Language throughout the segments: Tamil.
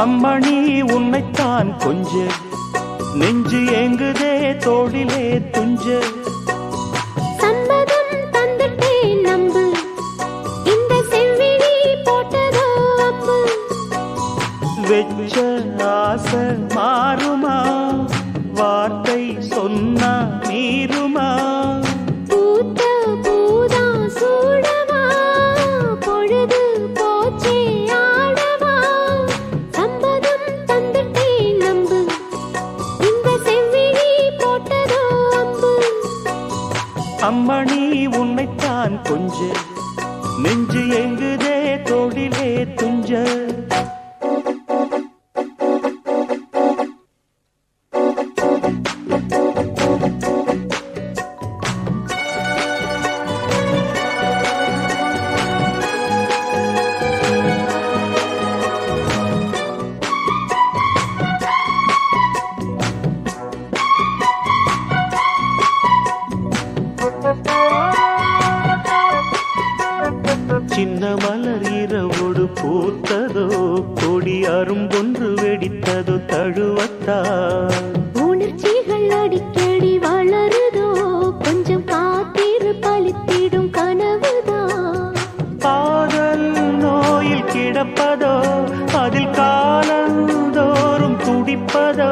அம்மணி உன்னைத்தான் கொஞ்ச நெஞ்சு ஏங்குதே தோளிலே துஞ்ச சம்மதம் தந்துட்டே நம்பு இந்த செவ்விழி போட்டதோ அம்பு வெச்ச ஆசை மாறுமா வார்த்தை சொன்னா மீறுமா பூத்த பூதா சூடவா பொழுது போச்சே ஆடவா சம்மதம் தந்துட்டே நம்பு இந்த செவ்விழி போட்டதோ அம்பு அம்மணி உன்னைத்தான் கொஞ்ச நெஞ்சு எங்குதே தோளிலே துஞ்ச சின்ன மலர் இரவோடு பூத்ததோ கொடி அரும்பொன்று வெடித்ததோ தழுவத்தா உணர்ச்சிகள் அடிக்கடி வளருதோ கொஞ்சம் காத்திரு பலித்திடும் கனவுதான் காதல் நோயில் கிடப்பதோ அதில் காலந்தோறும் துடிப்பதோ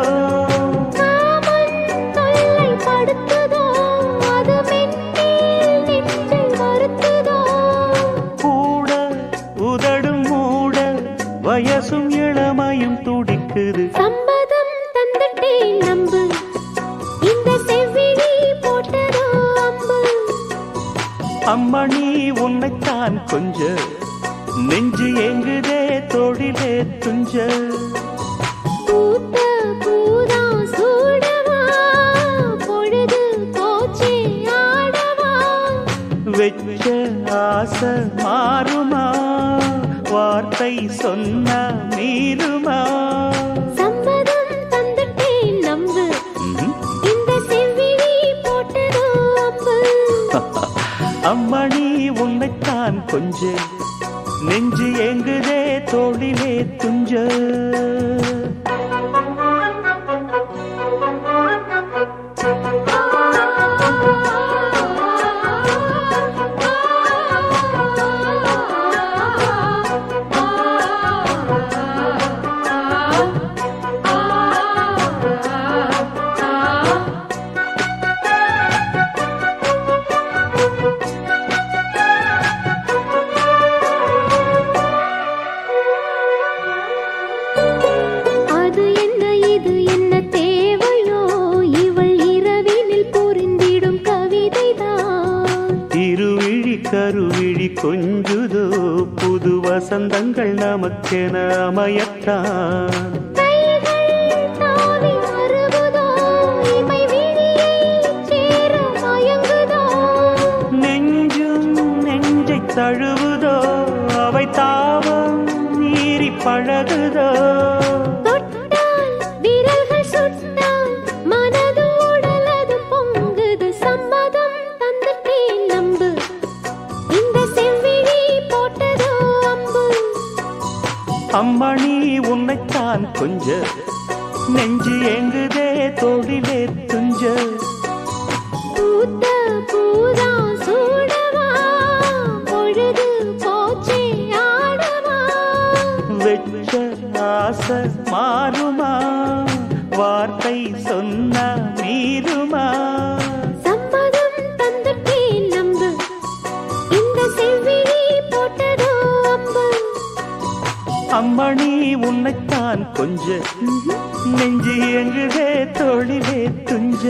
காமன் தொல்லை படுத்துதோ அது மென்மேல் நெஞ்சை வருத்துதோ கூட உதடும் மூட வயசும் இளமையும் துடிக்குது சம்மதம் தந்துட்டே நம்பு இந்த செவ்விழி போட்டதோ அம்பு அம்மணி உன்னைத்தான் கொஞ்ச நெஞ்சு எங்குதே தோளிலே துஞ்ச பூத்த பூதா சூடவா பொழுது போச்சே ஆடவா வெச்ச ஆசை மாறுமா வார்த்தை சொன்ன மீறுமா சம்மதம் தந்துட்டே நம்பு இந்த செவ்விழி போட்டதோ அம்பு அம்மணி உன்னைத்தான் கொஞ்ச நெஞ்சு எங்குதே தோளிலே துஞ்ச அது என்ன இது என்ன தேவையோ இவள் இரவினில் புரிந்திடும் கவிதைதான் திருவிழி கருவிழி கொஞ்சுதோ புது வசந்தங்கள் நமக்கென அமையத்தான் கைகள் தாவி வருவதோ இமை விழியைச் சேர மயங்குதோ நெஞ்சும் நெஞ்சை தழுவுதோ அவை தாவம் மீறி பழகுதோ தொட்டால் விரல்கள் சுட்டால் மனது உடலது பொங்குது சம்மதம் தந்துட்டே நம்பு இந்த செவ்விழி போட்டதோ அம்பு அம்மணி உன்னைத்தான் கொஞ்ச நெஞ்சு எங்குதே தோளிலே துஞ்ச பூத்த பூதா சூடவா பொழுது போச்சே ஆடவா வெச்ச ஆசை மாறுமா வார்த்தை சொன்ன மீறுமா சம்மதம் தந்துட்டே நம்பு இந்த செவ்விழி போட்டதோ அம்பு அம்மணி உன்னைத்தான் கொஞ்ச நெஞ்சு எங்குதே தோளிலே துஞ்ச